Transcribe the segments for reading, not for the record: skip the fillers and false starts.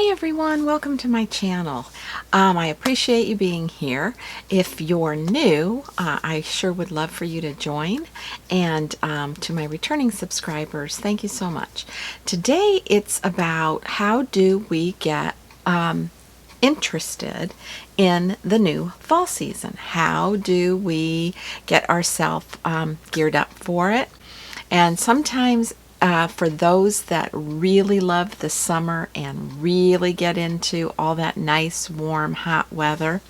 Hi everyone, welcome to my channel. I appreciate you being here. If you're new, I sure would love for you to join. And to my returning subscribers, thank you so much. Today it's about how do we get interested in the new fall season. How do we get ourselves geared up for it? And sometimes for those that really love the summer and really get into all that nice, warm, hot weather,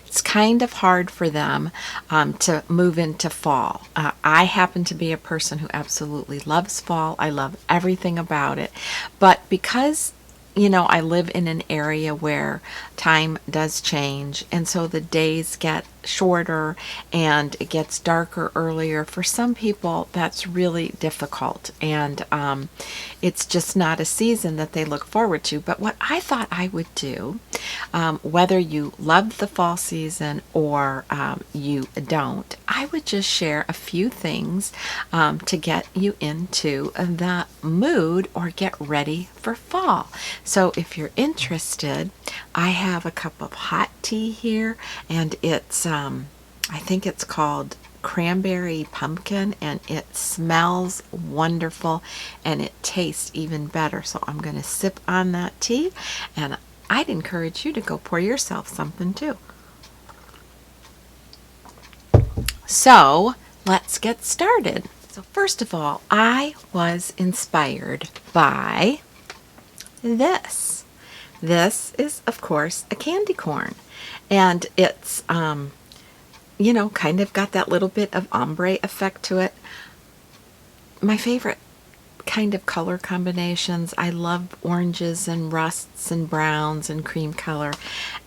it's kind of hard for them to move into fall. I happen to be a person who absolutely loves fall. I love everything about it. But because I live in an area where time does change, and so the days get shorter and it gets darker earlier. For some people, that's really difficult, and it's just not a season that they look forward to. But what I thought I would do, whether you love the fall season or you don't, I would just share a few things to get you into the mood or get ready for fall. So if you're interested, I have a cup of hot tea here, and it's I think it's called cranberry pumpkin, and it smells wonderful and it tastes even better. So I'm going to sip on that tea, and I'd encourage you to go pour yourself something too. So let's get started. So first of all, I was inspired by this. This is, of course, a candy corn, and it's kind of got that little bit of ombre effect to it. My favorite kind of color combinations. I love oranges and rusts and browns and cream color,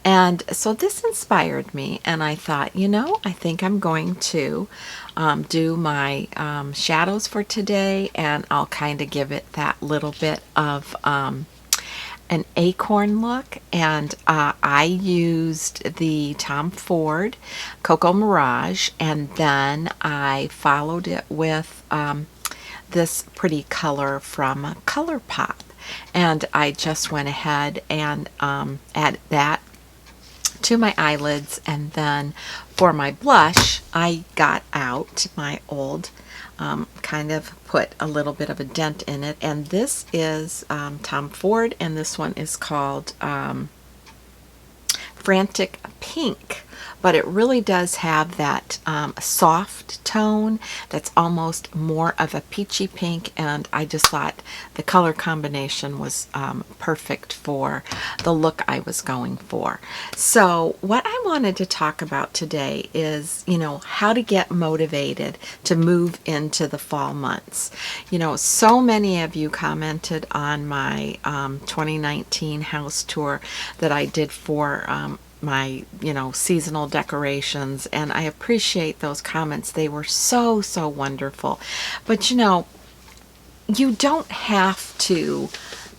and so this inspired me, and I thought, I think I'm going to do my shadows for today, and I'll kind of give it that little bit of an acorn look, and I used the Tom Ford Cocoa Mirage, and then I followed it with this pretty color from ColourPop, and I just went ahead and added that to my eyelids. And then for my blush, I got out my old kind of put a little bit of a dent in it, and this is Tom Ford, and this one is called Frantic Pink, but it really does have that soft tone that's almost more of a peachy pink, and I just thought the color combination was perfect for the look I was going for. So what I wanted to talk about today is, how to get motivated to move into the fall months. So many of you commented on my 2019 house tour that I did for my seasonal decorations, and I appreciate those comments. They were so wonderful. But you don't have to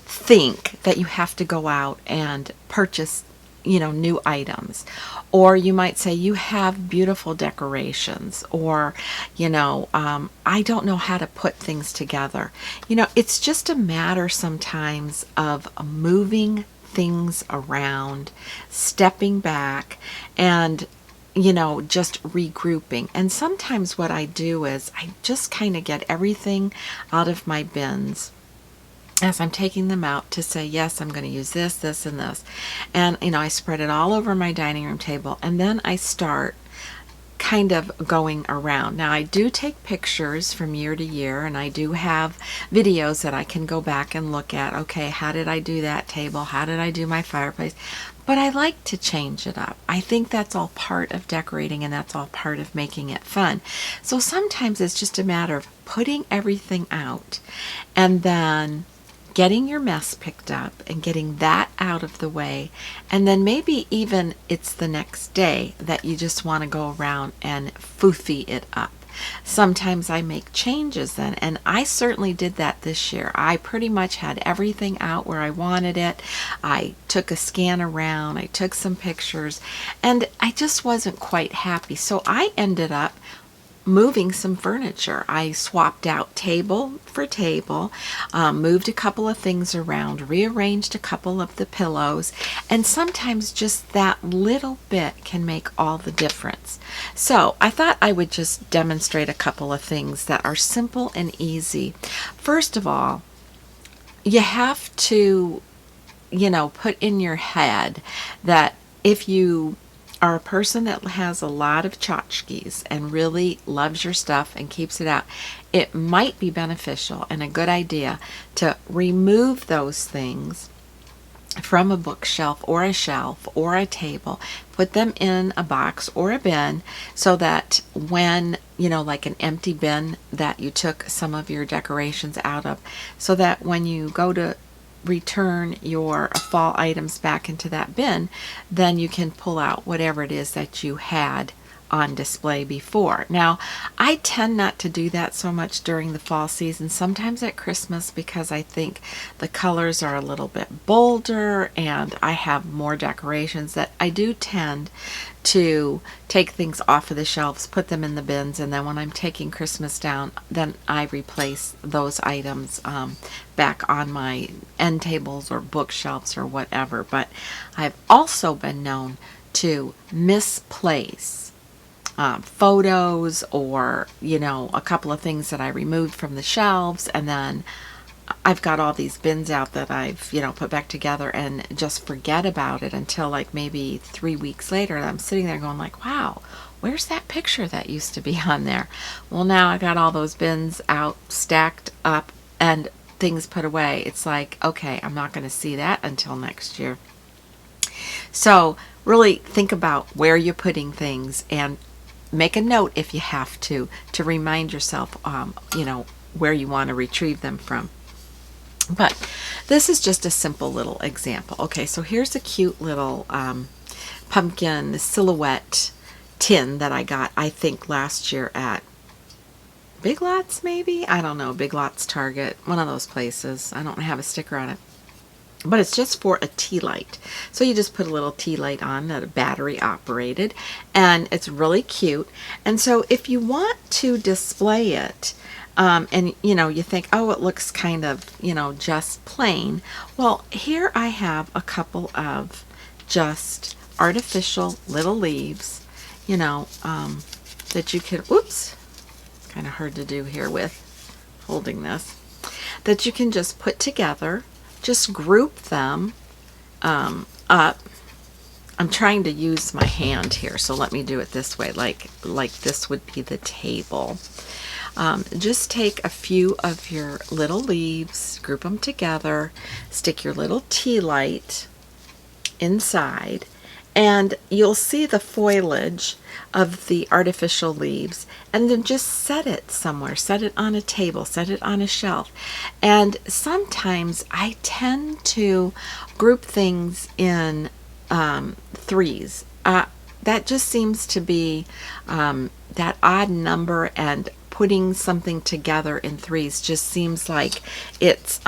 think that you have to go out and purchase new items, or you might say you have beautiful decorations, or I don't know how to put things together. It's just a matter sometimes of moving things around, stepping back, and just regrouping. And sometimes what I do is I just kind of get everything out of my bins as I'm taking them out to say, yes, I'm going to use this, this, and this. And I spread it all over my dining room table, and then I start kind of going around. Now, I do take pictures from year to year, and I do have videos that I can go back and look at. Okay, how did I do that table? How did I do my fireplace? But I like to change it up. I think that's all part of decorating, and that's all part of making it fun. So sometimes it's just a matter of putting everything out and then getting your mess picked up and getting that out of the way, and then maybe even it's the next day that you just want to go around and foofy it up. Sometimes I make changes then, and I certainly did that this year. I pretty much had everything out where I wanted it. I took a scan around, I took some pictures, and I just wasn't quite happy. So I ended up moving some furniture. I swapped out table for table, moved a couple of things around, rearranged a couple of the pillows, and sometimes just that little bit can make all the difference. So I thought I would just demonstrate a couple of things that are simple and easy. First of all, you have to, put in your head that if you are a person that has a lot of tchotchkes and really loves your stuff and keeps it out, it might be beneficial and a good idea to remove those things from a bookshelf or a shelf or a table, put them in a box or a bin so that when, like an empty bin that you took some of your decorations out of, so that when you go to return your fall items back into that bin, then you can pull out whatever it is that you had on display before. Now, I tend not to do that so much during the fall season, sometimes at Christmas, because I think the colors are a little bit bolder and I have more decorations, that I do tend to take things off of the shelves, put them in the bins, and then when I'm taking Christmas down, then I replace those items back on my end tables or bookshelves or whatever. But I've also been known to misplace photos or, a couple of things that I removed from the shelves, and then I've got all these bins out that I've, put back together and just forget about it until like maybe 3 weeks later. And I'm sitting there going like, wow, where's that picture that used to be on there? Well, now I got all those bins out, stacked up, and things put away. It's like, okay, I'm not going to see that until next year. So really think about where you're putting things and make a note if you have to remind yourself, where you want to retrieve them from. But this is just a simple little example. Okay, so here's a cute little pumpkin silhouette tin that I got, I think, last year at Big Lots, maybe? I don't know, Big Lots, Target, one of those places. I don't have a sticker on it. But it's just for a tea light. So you just put a little tea light on that are battery operated, and it's really cute. And so if you want to display it, and you think, oh, it looks kind of, just plain. Well, here I have a couple of just artificial little leaves, that you can, oops, kind of hard to do here with holding this, that you can just put together. Just group them up. I'm trying to use my hand here, so let me do it this way, like this would be the table. Just take a few of your little leaves, group them together, stick your little tea light inside, and you'll see the foliage of the artificial leaves, and then just set it somewhere, set it on a table, set it on a shelf. And sometimes I tend to group things in threes. That just seems to be that odd number, and putting something together in threes just seems like it's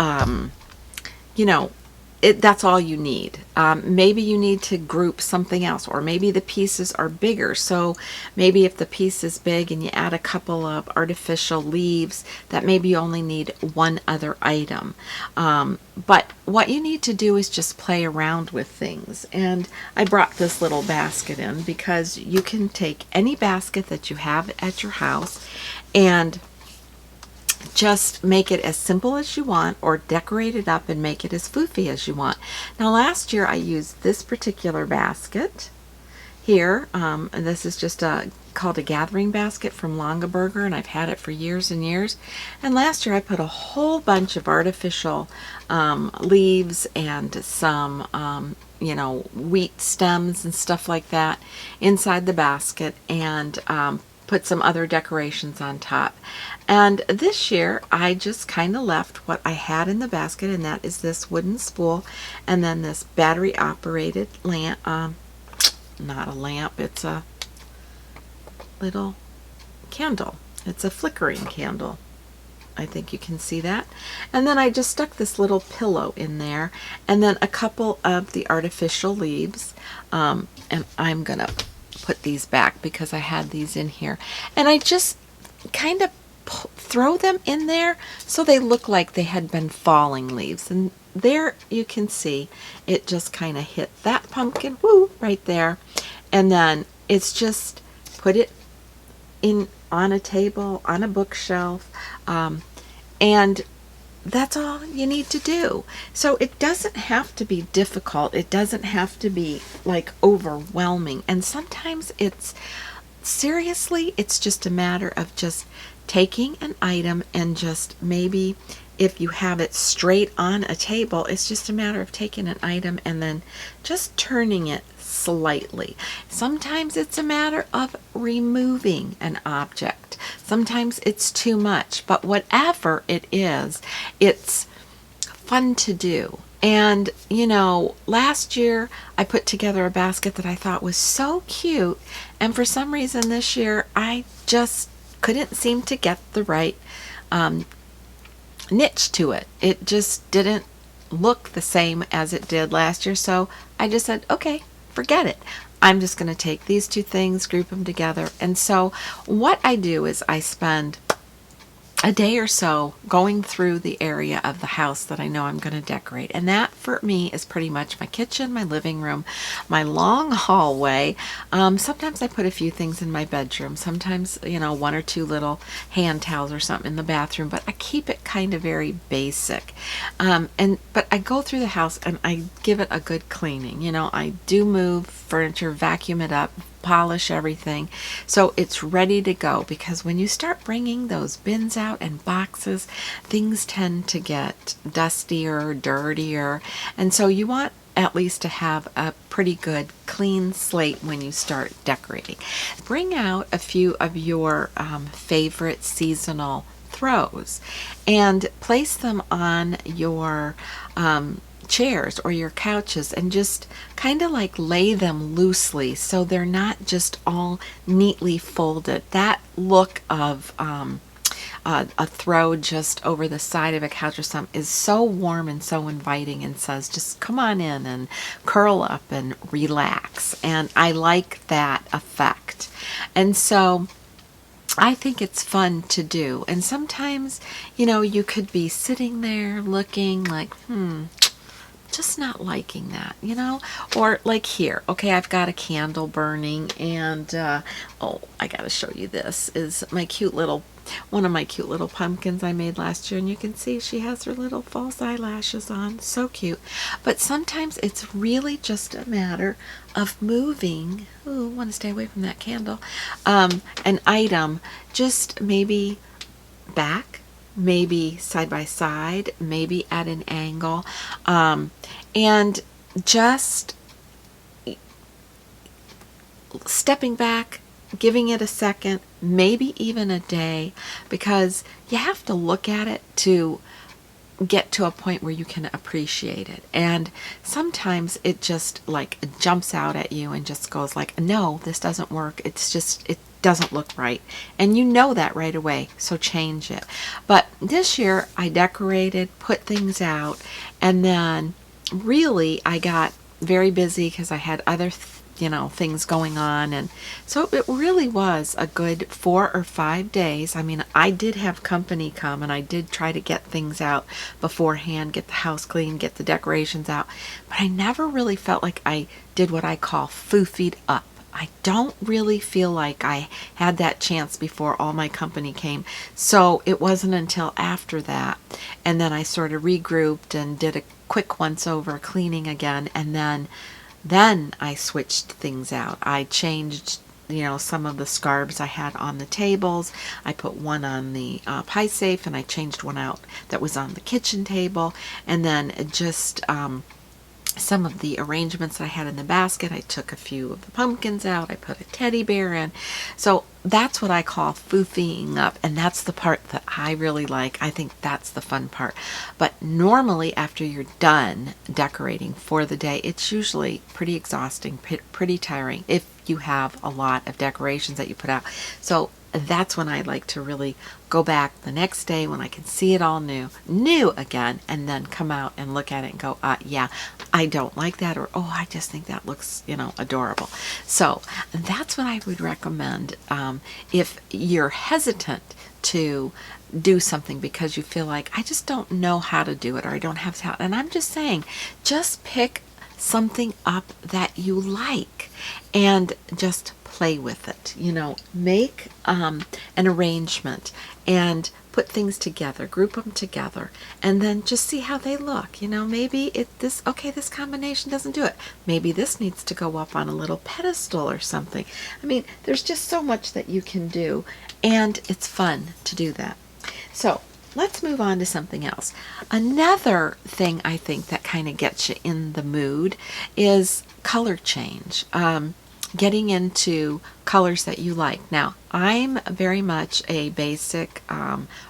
that's all you need. Maybe you need to group something else, or maybe the pieces are bigger. So maybe if the piece is big and you add a couple of artificial leaves, that maybe you only need one other item. But what you need to do is just play around with things. And I brought this little basket in because you can take any basket that you have at your house and just make it as simple as you want, or decorate it up and make it as foofy as you want. Now, last year I used this particular basket here, and this is just called a gathering basket from Longaberger, and I've had it for years and years. And last year I put a whole bunch of artificial leaves and some wheat stems and stuff like that inside the basket, and put some other decorations on top. And this year I just kind of left what I had in the basket, and that is this wooden spool, and then this battery operated lamp, not a lamp, it's a little candle. It's a flickering candle. I think you can see that. And then I just stuck this little pillow in there, and then a couple of the artificial leaves, and I'm gonna put these back because I had these in here. And I just kind of throw them in there so they look like they had been falling leaves. And there you can see it just kind of hit that pumpkin, woo, right there. And then it's just put it in on a table, on a bookshelf, and that's all you need to do. So it doesn't have to be difficult. It doesn't have to be like overwhelming. And sometimes seriously, it's just a matter of just taking an item and just maybe if you have it straight on a table, it's just a matter of taking an item and then just turning it slightly. Sometimes it's a matter of removing an object. Sometimes it's too much, but whatever it is, it's fun to do. And, last year I put together a basket that I thought was so cute, and for some reason this year I just couldn't seem to get the right niche to it. It just didn't look the same as it did last year, so I just said, okay, forget it. I'm just going to take these two things, group them together. And so what I do is I spend a day or so going through the area of the house that I know I'm going to decorate. And that for me is pretty much my kitchen, my living room, my long hallway. Sometimes I put a few things in my bedroom. Sometimes, one or two little hand towels or something in the bathroom, but I keep it kind of very basic. But I go through the house and I give it a good cleaning. I do move furniture, vacuum it up, polish everything so it's ready to go, because when you start bringing those bins out and boxes, things tend to get dustier, dirtier, and so you want at least to have a pretty good clean slate when you start decorating. Bring out a few of your favorite seasonal throws and place them on your chairs or your couches and just kind of like lay them loosely so they're not just all neatly folded. That look of a throw just over the side of a couch or something is so warm and so inviting and says just come on in and curl up and relax, and I like that effect. And so I think it's fun to do. And sometimes you could be sitting there looking like just not liking that, or like here, okay, I've got a candle burning, and I gotta show you, this is one of my cute little pumpkins I made last year, and you can see she has her little false eyelashes on, so cute. But sometimes it's really just a matter of moving, want to stay away from that candle, an item just maybe back, maybe side by side, maybe at an angle, and just stepping back, giving it a second, maybe even a day, because you have to look at it to get to a point where you can appreciate it. And sometimes it just like jumps out at you and just goes like, no, this doesn't work. It doesn't look right. And you know that right away, so change it. But this year I decorated, put things out, and then really I got very busy because I had other things going on, and so it really was a good 4 or 5 days. I mean, I did have company come, and I did try to get things out beforehand, get the house clean, get the decorations out, but I never really felt like I did what I call foofied up. I don't really feel like I had that chance before all my company came, so it wasn't until after that, and then I sort of regrouped and did a quick once over cleaning again, and then I switched things out. I changed, some of the scarves I had on the tables. I put one on the pie safe, and I changed one out that was on the kitchen table. And then just some of the arrangements that I had in the basket, I took a few of the pumpkins out. I put a teddy bear in. So that's what I call foofying up, and that's the part that I really like. I think that's the fun part. But normally after you're done decorating for the day, it's usually pretty exhausting, pretty tiring if you have a lot of decorations that you put out. So that's when I like to really go back the next day when I can see it all new again, and then come out and look at it and go, yeah, I don't like that, or oh, I just think that looks, adorable. So that's what I would recommend if you're hesitant to do something because you feel like, I just don't know how to do it, or I don't have talent. And I'm just saying, just pick something up that you like and just play with it. Make an arrangement and put things together, group them together, and then just see how they look. Maybe this combination doesn't do it. Maybe this needs to go up on a little pedestal or something. I mean, there's just so much that you can do, and it's fun to do that. So let's move on to something else. Another thing I think that kind of gets you in the mood is color change. Getting into colors that you like. Now, I'm very much a basic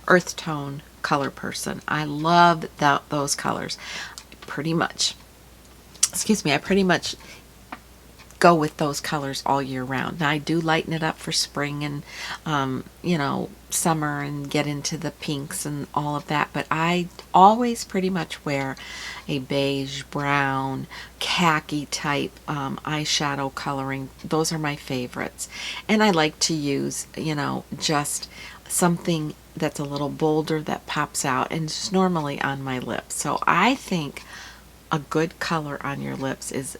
earth tone color person. I love those colors. I pretty much go with those colors all year round. Now, I do lighten it up for spring and summer, and get into the pinks and all of that, but I always pretty much wear a beige, brown, khaki type eyeshadow coloring. Those are my favorites, and I like to use just something that's a little bolder that pops out, and it's normally on my lips. So I think a good color on your lips is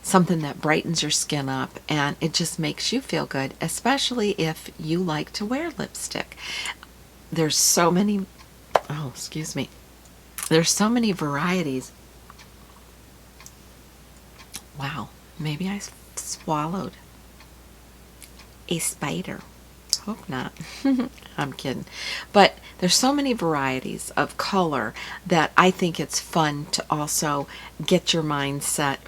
something that brightens your skin up, and it just makes you feel good, especially if you like to wear lipstick. There's so many, there's so many varieties. Wow, maybe I swallowed a spider. Hope not. I'm kidding. But there's so many varieties of color that I think it's fun to also get your mind set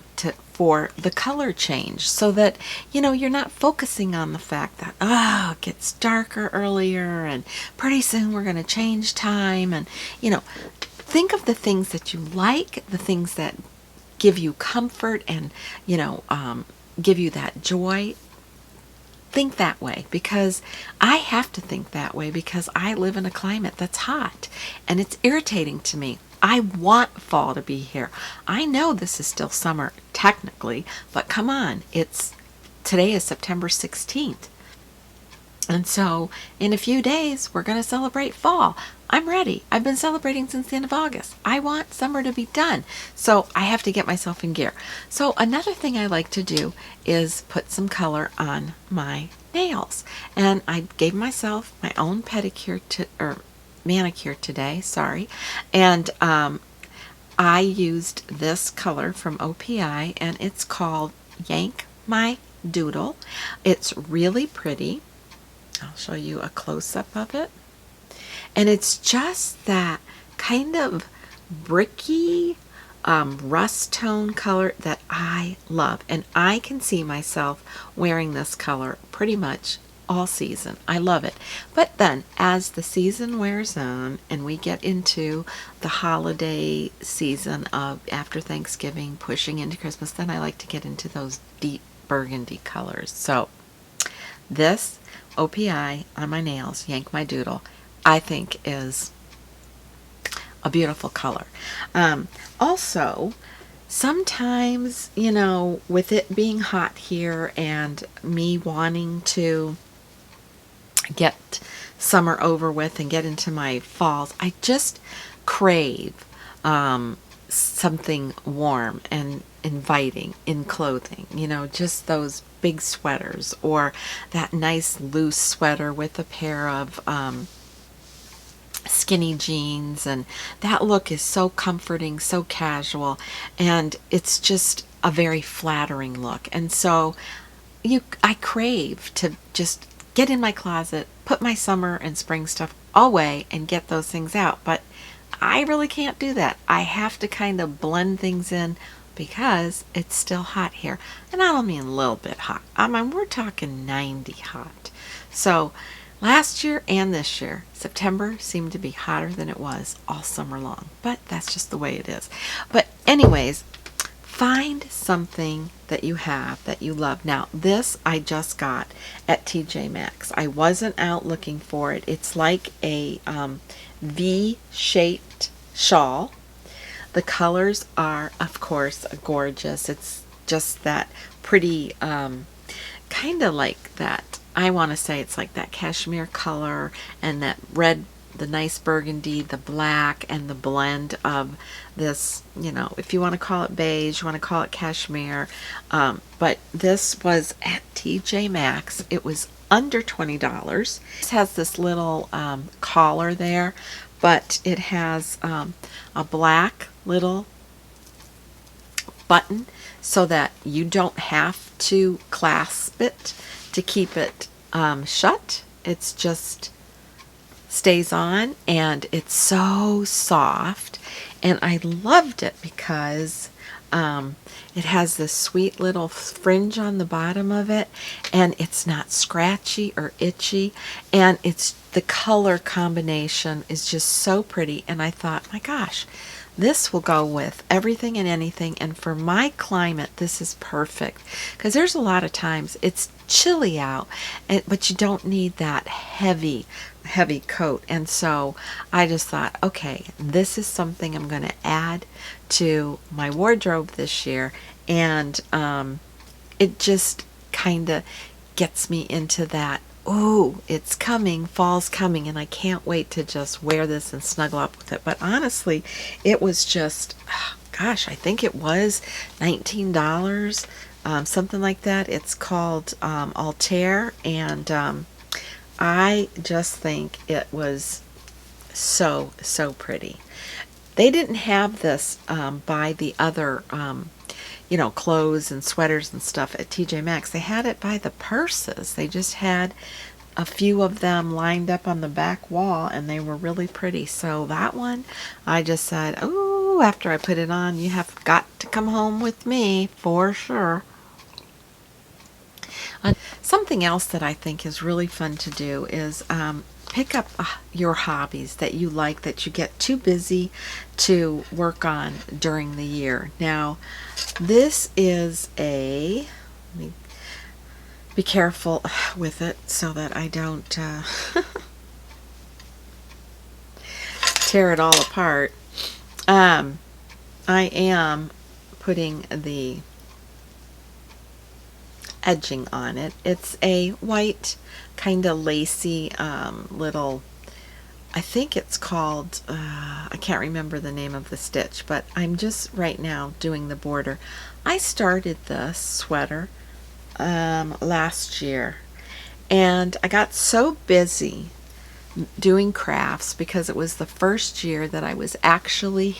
for the color change, so that you're not focusing on the fact that it gets darker earlier and pretty soon we're going to change time, and think of the things that you like, the things that give you comfort and give you that joy. Think that way, because I have to think that way because I live in a climate that's hot and it's irritating to me. I want fall to be here. I know this is still summer technically, but come on, today is September 16th. And so in a few days, we're going to celebrate fall. I'm ready. I've been celebrating since the end of August. I want summer to be done. So I have to get myself in gear. So another thing I like to do is put some color on my nails. And I gave myself my own manicure today, and I used this color from OPI, and it's called Yank My Doodle. It's really pretty. I'll show you a close-up of it, and it's just that kind of bricky rust tone color that I love, and I can see myself wearing this color pretty much all season. I love it. But then as the season wears on and we get into the holiday season of after Thanksgiving pushing into Christmas, then I like to get into those deep burgundy colors. So this OPI on my nails, Yank My Doodle, I think is a beautiful color. Also, sometimes, with it being hot here and me wanting to get summer over with and get into my falls, I just crave something warm and inviting in clothing, just those big sweaters, or that nice loose sweater with a pair of skinny jeans, and that look is so comforting, so casual, and it's just a very flattering look. And so I crave to just get in my closet, put my summer and spring stuff away and get those things out, but I really can't do that. I have to kind of blend things in because it's still hot here. And I don't mean a little bit hot. I mean, we're talking 90 hot. So last year and this year, September seemed to be hotter than it was all summer long. But that's just the way it is. But anyways, find something that you have that you love. Now, this I just got at TJ Maxx. I wasn't out looking for it. It's like a V-shaped shawl. The colors are, of course, gorgeous. It's just that pretty, kind of like that. I want to say it's like that cashmere color and that red, the nice burgundy, the black, and the blend of this, you know, if you want to call it beige, you want to call it cashmere. But this was at TJ Maxx. It was under $20. It has this little collar there, but it has a black little button so that you don't have to clasp it to keep it shut. It's just stays on, and it's so soft, and I loved it because it has this sweet little fringe on the bottom of it, and it's not scratchy or itchy, and it's the color combination is just so pretty. And I thought, my gosh, this will go with everything and anything, and for my climate this is perfect, because there's a lot of times it's chilly out, but you don't need that heavy coat. And so I just thought, okay, this is something I'm going to add to my wardrobe this year, and it just kind of gets me into that, oh, it's coming, fall's coming, and I can't wait to just wear this and snuggle up with it. But honestly, it was just, gosh, I think it was $19, something like that. It's called Altair, and I just think it was so pretty. They didn't have this by the other you know, clothes and sweaters and stuff at TJ Maxx. They had it by the purses. They just had a few of them lined up on the back wall, and they were really pretty. So that one, I just said, oh, after I put it on, you have got to come home with me for sure. Something else that I think is really fun to do is pick up your hobbies that you like, that you get too busy to work on during the year. Now, this is let me be careful with it so that I don't tear it all apart. I am putting the edging on it. It's a white kind of lacy little, I think it's called, I can't remember the name of the stitch, but I'm just right now doing the border. I started this sweater last year, and I got so busy doing crafts because it was the first year that I was actually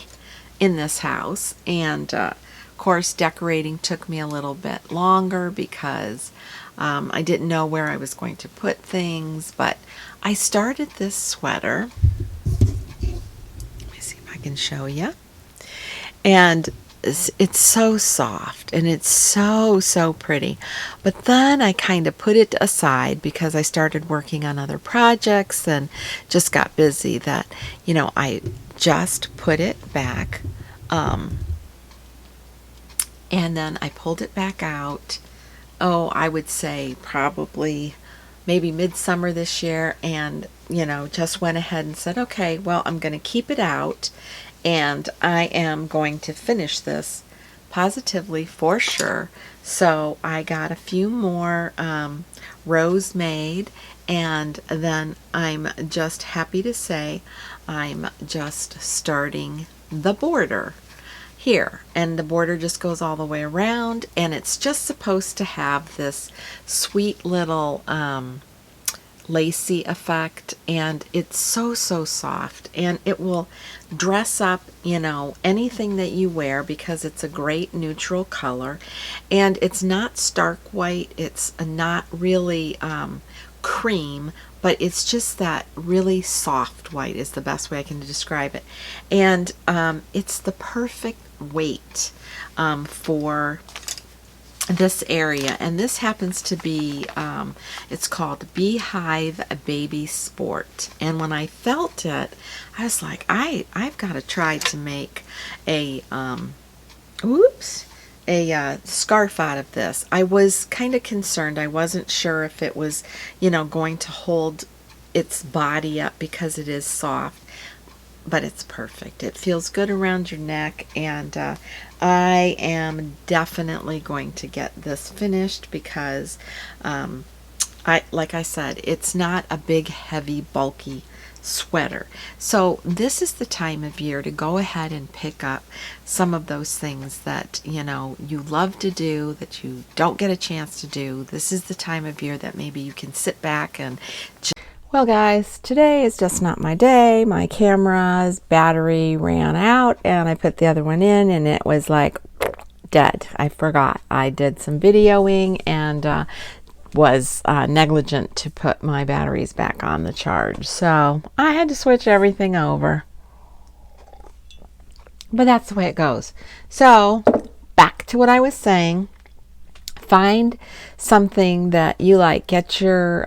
in this house, and of course decorating took me a little bit longer because I didn't know where I was going to put things. But I started this sweater. Let me see if I can show you. And it's so soft, and it's so pretty. But then I kind of put it aside because I started working on other projects and just got busy, that, you know, I just put it back, and then I pulled it back out, oh, I would say probably maybe midsummer this year, and, you know, just went ahead and said, okay, well, I'm going to keep it out, and I am going to finish this positively for sure. So I got a few more rows made, and then I'm just happy to say I'm just starting the border here, and the border just goes all the way around, and it's just supposed to have this sweet little lacy effect, and it's so soft, and it will dress up, you know, anything that you wear, because it's a great neutral color, and it's not stark white, it's not really cream, but it's just that really soft white is the best way I can describe it. And it's the perfect weight for this area, and this happens to be it's called Beehive Baby Sport. And when I felt it, I was like, I've got to try to make a oops, a scarf out of this. I was kind of concerned. I wasn't sure if it was, going to hold its body up because it is soft, but it's perfect. It feels good around your neck, and I am definitely going to get this finished because like I said, it's not a big, heavy, bulky sweater. So this is the time of year to go ahead and pick up some of those things that you love to do that you don't get a chance to do. This is the time of year that maybe you can sit back and well guys, today is just not my day. My camera's battery ran out and I put the other one in and it was like dead. I forgot. I did some videoing and was negligent to put my batteries back on the charge. So I had to switch everything over. But that's the way it goes. So back to what I was saying. Find something that you like. Get your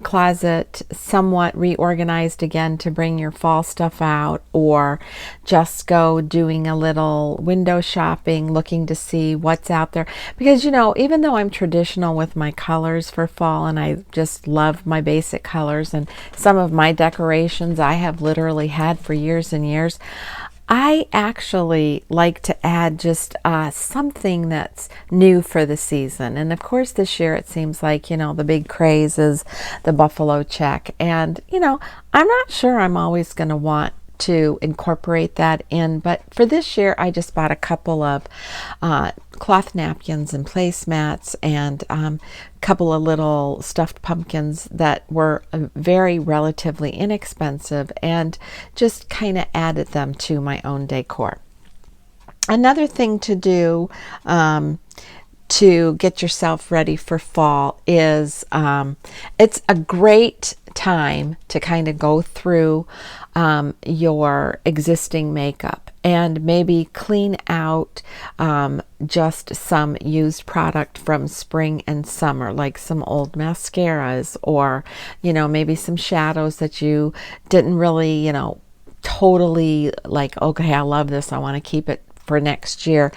closet somewhat reorganized again to bring your fall stuff out, or just go doing a little window shopping, looking to see what's out there. Because, even though I'm traditional with my colors for fall and I just love my basic colors and some of my decorations I have literally had for years and years, I actually like to add just something that's new for the season. And of course this year it seems like, the big craze is the buffalo check. And, I'm not sure I'm always going to want to incorporate that in, but for this year I just bought a couple of cloth napkins and placemats and a couple of little stuffed pumpkins that were very relatively inexpensive, and just kind of added them to my own decor. Another thing to do to get yourself ready for fall is it's a great time to kind of go through your existing makeup and maybe clean out just some used product from spring and summer, like some old mascaras, or maybe some shadows that you didn't really totally like, okay, I love this, I want to keep it for next year.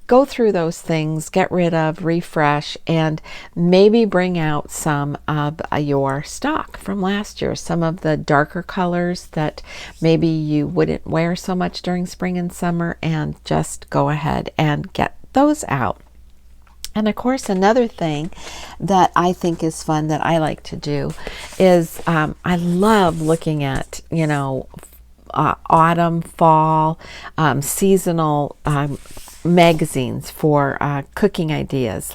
Go through those things, get rid of, refresh, and maybe bring out some of your stock from last year, some of the darker colors that maybe you wouldn't wear so much during spring and summer, and just go ahead and get those out. And of course, another thing that I think is fun that I like to do is I love looking at, autumn, fall, seasonal magazines for cooking ideas.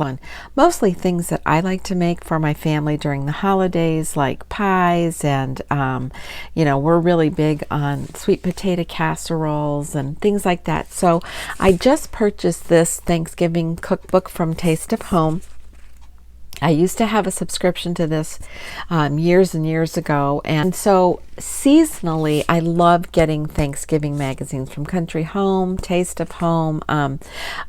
Mostly things that I like to make for my family during the holidays, like pies, and we're really big on sweet potato casseroles and things like that. So I just purchased this Thanksgiving cookbook from Taste of Home. I used to have a subscription to this years and years ago, and so seasonally I love getting Thanksgiving magazines from Country Home, Taste of Home,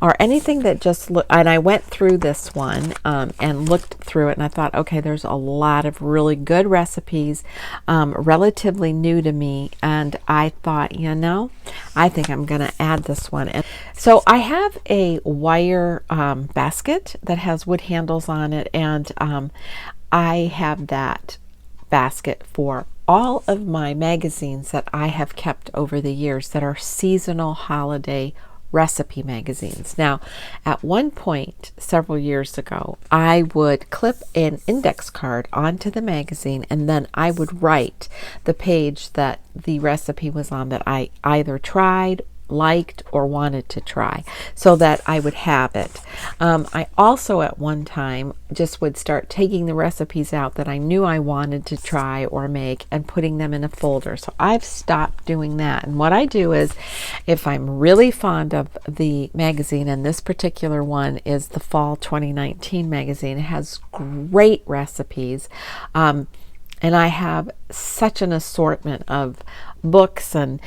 or anything that just look. And I went through this one and looked through it, and I thought, okay, there's a lot of really good recipes, relatively new to me, and I thought, I think I'm going to add this one. And so I have a wire basket that has wood handles on it, and I have that basket for all of my magazines that I have kept over the years that are seasonal holiday recipe magazines. Now, at one point several years ago, I would clip an index card onto the magazine, and then I would write the page that the recipe was on that I either tried, liked, or wanted to try, so that I would have it. I also at one time just would start taking the recipes out that I knew I wanted to try or make and putting them in a folder. So I've stopped doing that. And what I do is, if I'm really fond of the magazine, and this particular one is the Fall 2019 magazine, it has great recipes. And I have such an assortment of books and,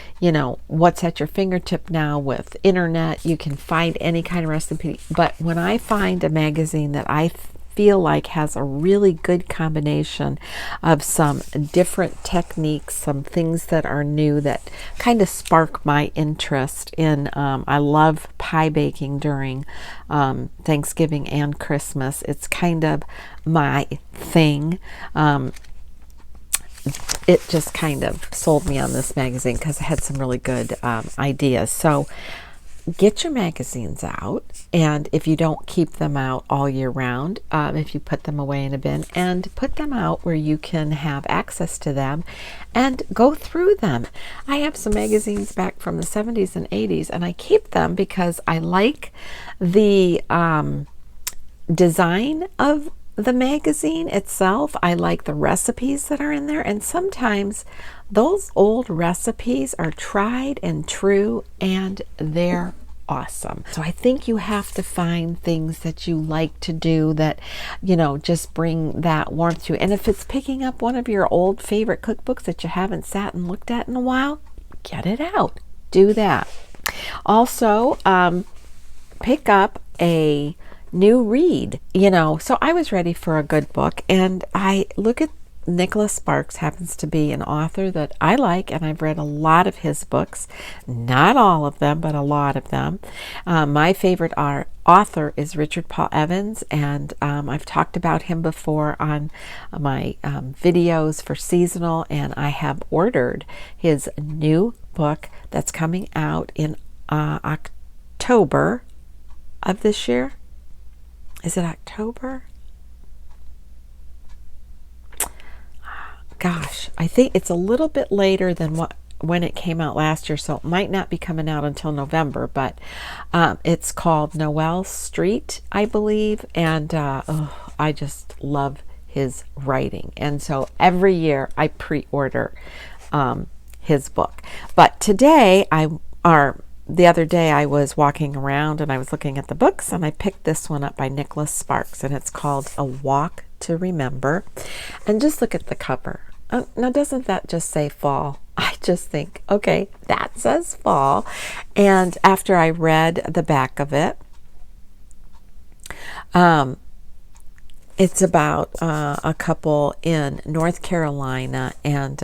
what's at your fingertip now with internet. You can find any kind of recipe. But when I find a magazine that I feel like has a really good combination of some different techniques, some things that are new that kind of spark my interest in. I love pie baking during Thanksgiving and Christmas. It's kind of my thing. It just kind of sold me on this magazine because it had some really good ideas. So get your magazines out, and if you don't keep them out all year round, if you put them away in a bin and put them out where you can have access to them and go through them. I have some magazines back from the 70s and 80s, and I keep them because I like the design of the magazine itself. I like the recipes that are in there, and sometimes those old recipes are tried and true, and they're awesome. So I think you have to find things that you like to do that, you know, just bring that warmth to you. And if it's picking up one of your old favorite cookbooks that you haven't sat and looked at in a while, get it out. Do that. Also, pick up a new read, you know. So I was ready for a good book, and I look at Nicholas Sparks. Happens to be an author that I like, and I've read a lot of his books, not all of them, but a lot of them. My favorite author is Richard Paul Evans, and I've talked about him before on my videos for seasonal, and I have ordered his new book that's coming out in October of this year. Is it October? Gosh, I think it's a little bit later than when it came out last year, so it might not be coming out until November, but it's called Noel Street, I believe, and I just love his writing, and so every year I pre-order his book. But today, the other day I was walking around and I was looking at the books, and I picked this one up by Nicholas Sparks, and it's called A Walk to Remember. And just look at the cover. Now, doesn't that just say fall? I just think, okay, that says fall. And after I read the back of it, it's about a couple in North Carolina, and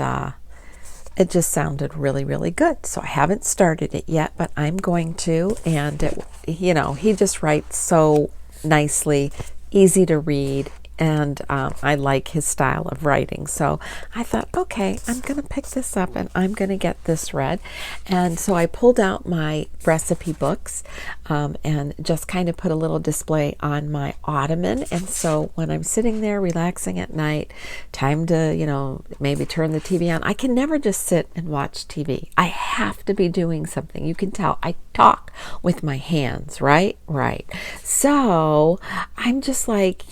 it just sounded really, really good. So I haven't started it yet, but I'm going to. And, he just writes so nicely, easy to read. And I like his style of writing. So I thought, okay, I'm going to pick this up and I'm going to get this read. And so I pulled out my recipe books and just kind of put a little display on my ottoman. And so when I'm sitting there relaxing at night, time to, maybe turn the TV on, I can never just sit and watch TV. I have to be doing something. You can tell I talk with my hands, right? Right. So I'm just like,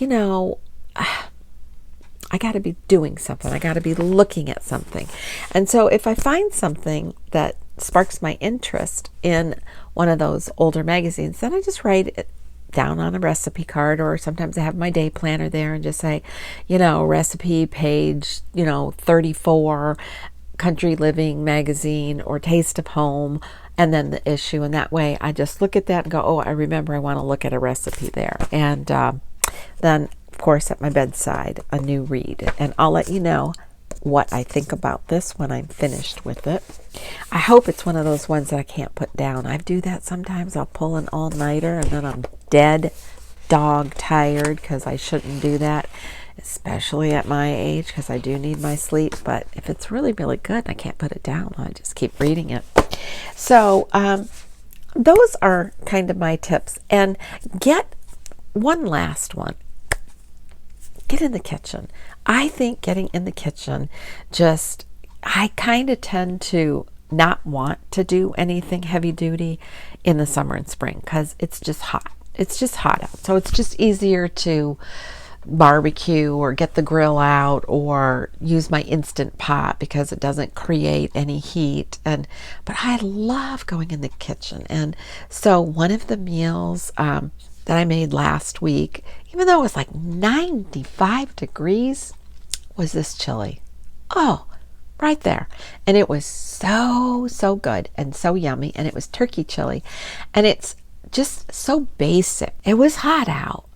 I got to be doing something. I got to be looking at something. And so if I find something that sparks my interest in one of those older magazines, then I just write it down on a recipe card, or sometimes I have my day planner there and just say, recipe page, 34, Country Living magazine, or Taste of Home, and then the issue. And that way I just look at that and go, oh, I remember I want to look at a recipe there. And then of course, at my bedside, a new read. And I'll let you know what I think about this when I'm finished with it. I hope it's one of those ones that I can't put down. I do that sometimes. I'll pull an all-nighter and then I'm dead dog tired, because I shouldn't do that, especially at my age, because I do need my sleep. But if it's really, really good and I can't put it down, I just keep reading it. So those are kind of my tips. And get one last one. Get in the kitchen. I think getting in the kitchen, I kind of tend to not want to do anything heavy duty in the summer and spring because it's just hot. It's just hot out. So it's just easier to barbecue or get the grill out or use my Instant Pot because it doesn't create any heat. But I love going in the kitchen. And so one of the meals that I made last week, even though it was like 95 degrees, was this chili. Oh, right there. And it was so, so good and so yummy. And it was turkey chili. And it's just so basic. It was hot out,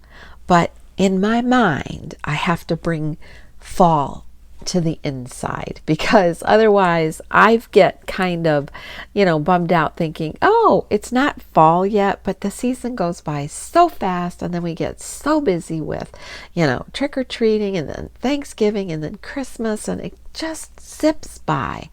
but in my mind, I have to bring fall to the inside, because otherwise I get kind of, bummed out thinking, oh, it's not fall yet, but the season goes by so fast, and then we get so busy with, trick-or-treating, and then Thanksgiving, and then Christmas, and it just zips by.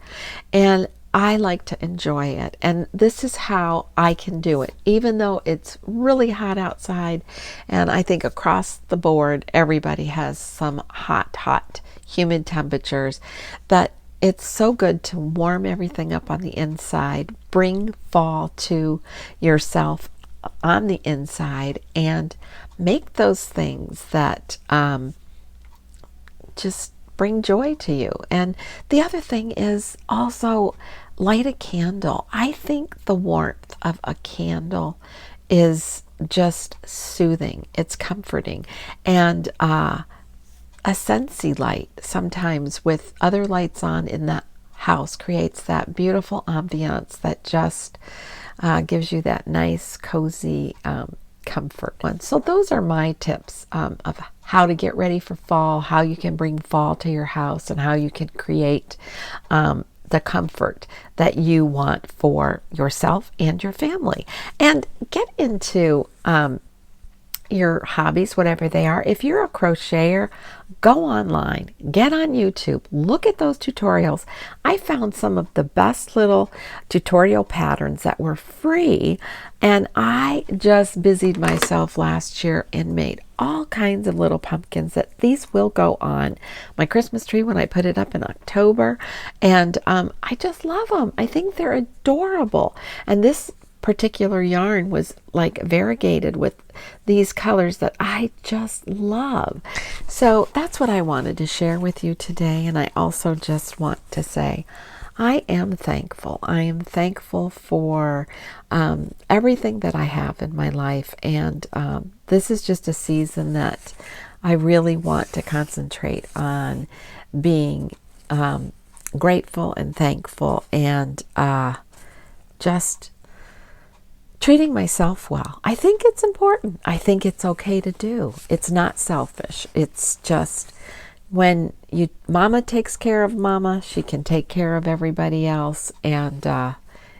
And I like to enjoy it, and this is how I can do it, even though it's really hot outside. And I think across the board everybody has some hot humid temperatures, but it's so good to warm everything up on the inside, bring fall to yourself on the inside, and make those things that just bring joy to you. And the other thing is also light a candle. I think the warmth of a candle is just soothing. It's comforting. And a Scentsy light sometimes with other lights on in the house creates that beautiful ambiance that just gives you that nice cozy comfort one. So those are my tips of how to get ready for fall, how you can bring fall to your house, and how you can create the comfort that you want for yourself and your family. And get into your hobbies, whatever they are. If you're a crocheter, go online, get on YouTube, look at those tutorials. I found some of the best little tutorial patterns that were free, and I just busied myself last year and made all kinds of little pumpkins that these will go on my Christmas tree when I put it up in October. And I just love them. I think they're adorable. And this particular yarn was like variegated with these colors that I just love. So that's what I wanted to share with you today. And I also just want to say I am thankful. I am thankful for everything that I have in my life. And this is just a season that I really want to concentrate on being grateful and thankful, and just treating myself well. I think it's important. I think it's okay to do. It's not selfish. It's just when mama takes care of mama, she can take care of everybody else, and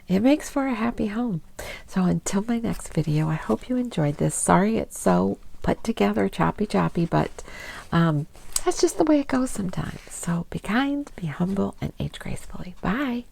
it makes for a happy home. So until my next video, I hope you enjoyed this. Sorry it's so put together, choppy, but that's just the way it goes sometimes. So be kind, be humble, and age gracefully. Bye.